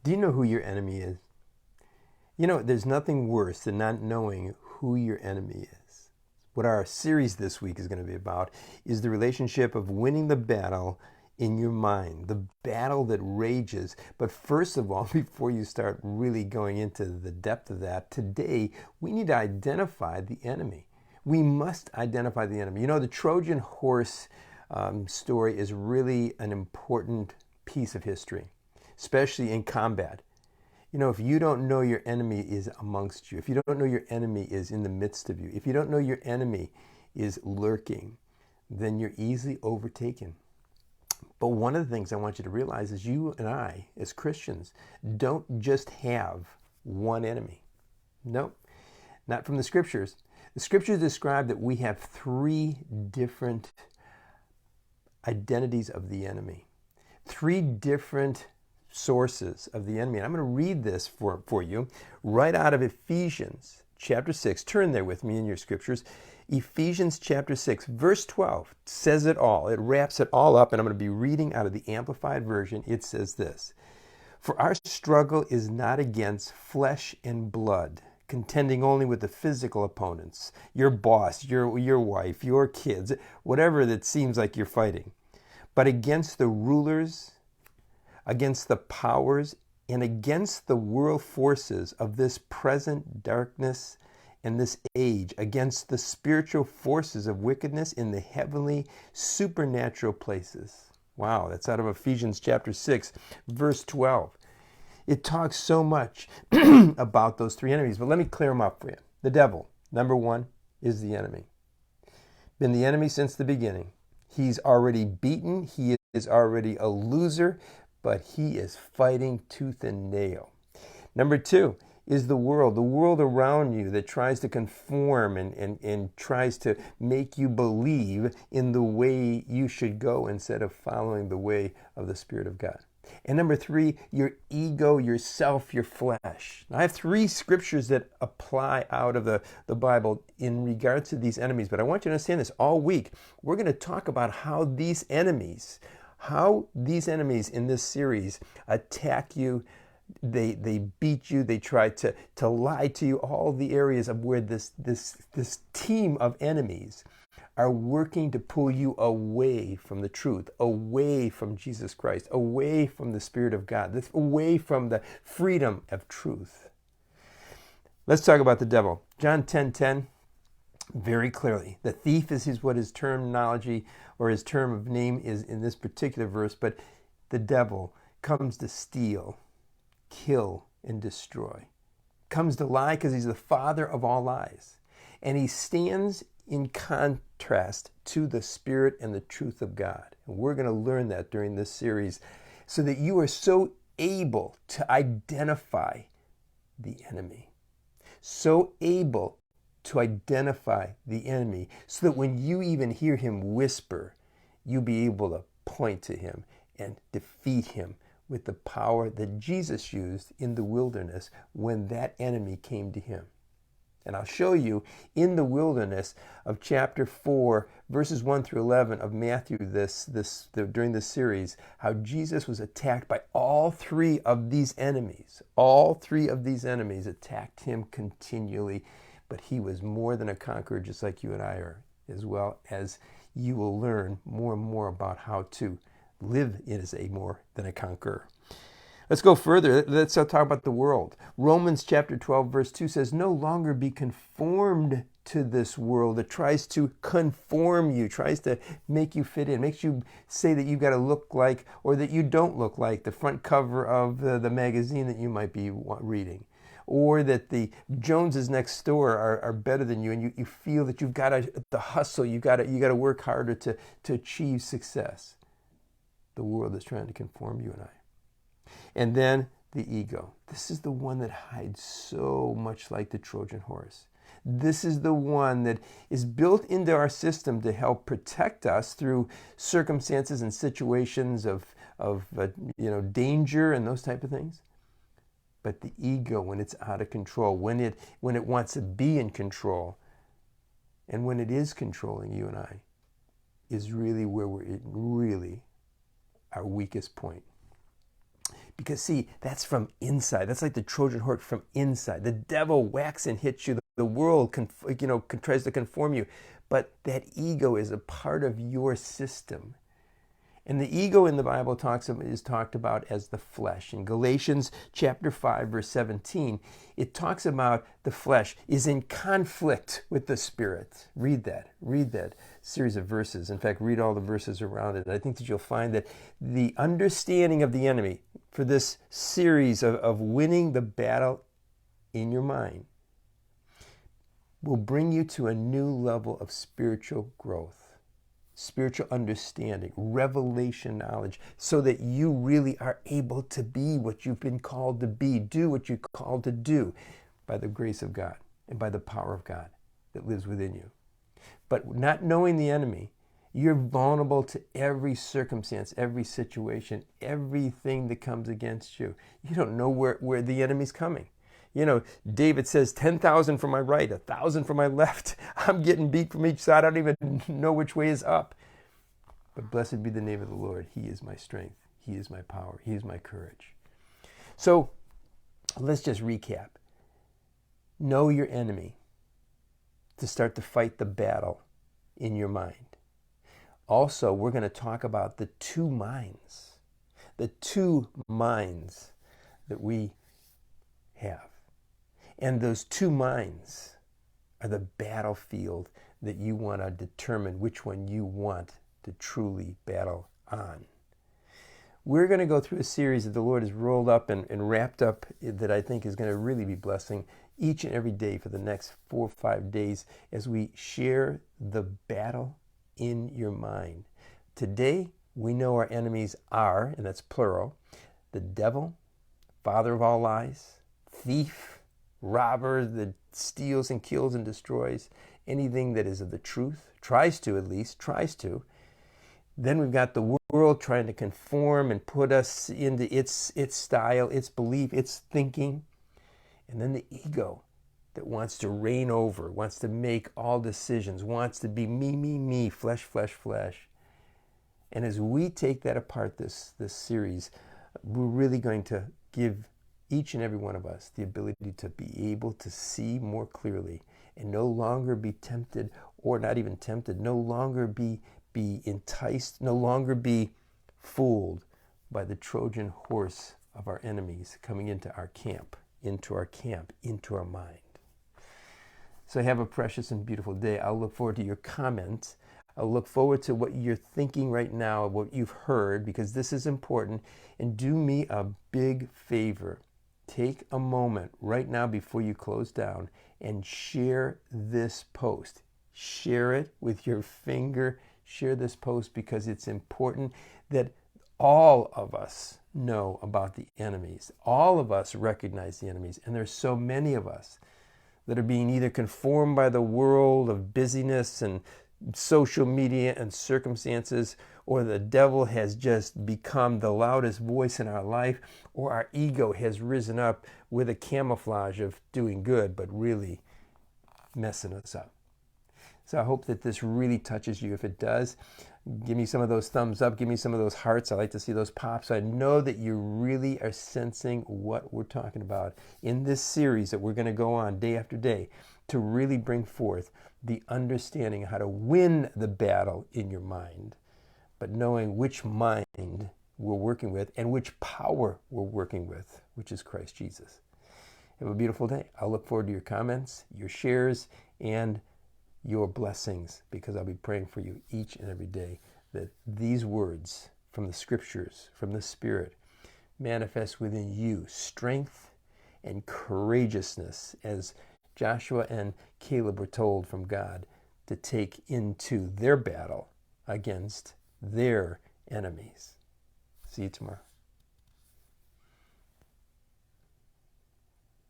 Do you know who your enemy is? You know, there's nothing worse than not knowing who your enemy is. What our series this week is going to be about is the relationship of winning the battle in your mind, the battle that rages. But first of all, before you start really going into the depth of that, today we need to identify the enemy. We must identify the enemy. You know, the Trojan horse story is really an important piece of history, especially in combat. You know, if you don't know your enemy is amongst you, if you don't know your enemy is in the midst of you, if you don't know your enemy is lurking, then you're easily overtaken. But one of the things I want you to realize is you and I, as Christians, don't just have one enemy. Nope, not from the scriptures. The scriptures describe that we have three different identities of the enemy, three different sources of the enemy. And I'm going to read this for you right out of Ephesians chapter 6. Turn there with me in your scriptures. Ephesians chapter 6, verse 12 says it all. It wraps it all up, and I'm going to be reading out of the Amplified Version. It says this: "For our struggle is not against flesh and blood, contending only with the physical opponents, your boss, your wife, your kids, whatever that seems like you're fighting, but against the rulers, against the powers, and against the world forces of this present darkness and this age, against the spiritual forces of wickedness in the heavenly supernatural places." Wow, that's out of Ephesians chapter 6, verse 12. It talks so much about those three enemies, but let me clear them up for you. The devil, number one, is the enemy. Been the enemy since the beginning. He's already beaten. He is already a loser, but he is fighting tooth and nail. Number two is the world around you that tries to conform and tries to make you believe in the way you should go instead of following the way of the Spirit of God. And number three, your ego, yourself, your flesh. Now, I have three scriptures that apply out of the Bible in regards to these enemies, but I want you to understand this. All week, we're going to talk about how these enemies in this series attack you, they beat you, they try to lie to you, all the areas of where this team of enemies are working to pull you away from the truth, away from Jesus Christ, away from the Spirit of God, away from the freedom of truth. Let's talk about the devil. John 10:10, very clearly. The thief is what his terminology or his term of name is in this particular verse, but the devil comes to steal, kill, and destroy. Comes to lie because he's the father of all lies. And he stands in contrast to the Spirit and the truth of God. And we're going to learn that during this series so that you are so able to identify the enemy. So able to identify the enemy so that when you even hear him whisper, you'll be able to point to him and defeat him with the power that Jesus used in the wilderness when that enemy came to him. And I'll show you in the wilderness of chapter 4, verses 1 through 11 of Matthew during this series, how Jesus was attacked by all three of these enemies. All three of these enemies attacked him continually, but he was more than a conqueror, just like you and I are, as well as you will learn more and more about how to live as a more than a conqueror. Let's go further. Let's talk about the world. Romans chapter 12, verse 2 says, "No longer be conformed to this world that tries to conform you, tries to make you fit in, makes you say that you've got to look like or that you don't look like the front cover of the magazine that you might be reading, or that the Joneses next door are better than you, and you feel that you've got to hustle, you got to work harder to achieve success. The world is trying to conform you and I. And then the ego. This is the one that hides so much like the Trojan horse. This is the one that is built into our system to help protect us through circumstances and situations of danger and those type of things. But the ego, when it's out of control, when it wants to be in control, and when it is controlling you and I, is really where we're really our weakest point. Because see, that's from inside. That's like the Trojan horse from inside. The devil whacks and hits you. The world tries to conform you. But that ego is a part of your system. And the ego in the Bible is talked about as the flesh. In Galatians chapter 5, verse 17, it talks about the flesh is in conflict with the spirit. Read that series of verses. In fact, read all the verses around it. I think that you'll find that the understanding of the enemy for this series of winning the battle in your mind will bring you to a new level of spiritual growth, spiritual understanding, revelation knowledge, so that you really are able to be what you've been called to be, do what you're called to do by the grace of God and by the power of God that lives within you. But not knowing the enemy, you're vulnerable to every circumstance, every situation, everything that comes against you. You don't know where the enemy's coming. David says, 10,000 from my right, 1,000 from my left. I'm getting beat from each side. I don't even know which way is up. But blessed be the name of the Lord. He is my strength. He is my power. He is my courage. So let's just recap. Know your enemy to start to fight the battle in your mind. Also, we're going to talk about the two minds that we have. And those two minds are the battlefield that you want to determine which one you want to truly battle on. We're going to go through a series that the Lord has rolled up and wrapped up that I think is going to really be blessing each and every day for the next 4 or 5 days as we share the battle in your mind. Today, we know our enemies are, and that's plural, the devil, father of all lies, thief, robber that steals and kills and destroys anything that is of the truth, tries to. Then we've got the world trying to conform and put us into its style, its belief, its thinking. And then the ego that wants to reign over, wants to make all decisions, wants to be me, flesh, flesh, flesh. And as we take that apart this series, we're really going to give each and every one of us the ability to be able to see more clearly and no longer be tempted, or not even tempted, no longer be enticed, no longer be fooled by the Trojan horse of our enemies coming into our camp, into our mind. So have a precious and beautiful day. I'll look forward to your comments. I'll look forward to what you're thinking right now, what you've heard, because this is important. And do me a big favor. Take a moment right now before you close down and share this post. Share it with your finger. Share this post because it's important that all of us know about the enemies. All of us recognize the enemies. And there's so many of us that are being either conformed by the world of busyness and social media and circumstances, or the devil has just become the loudest voice in our life, or our ego has risen up with a camouflage of doing good, but really messing us up. So I hope that this really touches you. If it does, give me some of those thumbs up, give me some of those hearts. I like to see those pops. I know that you really are sensing what we're talking about in this series that we're going to go on day after day to really bring forth the understanding of how to win the battle in your mind, but knowing which mind we're working with and which power we're working with, which is Christ Jesus. Have a beautiful day. I'll look forward to your comments, your shares, and your blessings, because I'll be praying for you each and every day that these words from the scriptures, from the Spirit, manifest within you strength and courageousness as Joshua and Caleb were told from God to take into their battle against their enemies. See you tomorrow.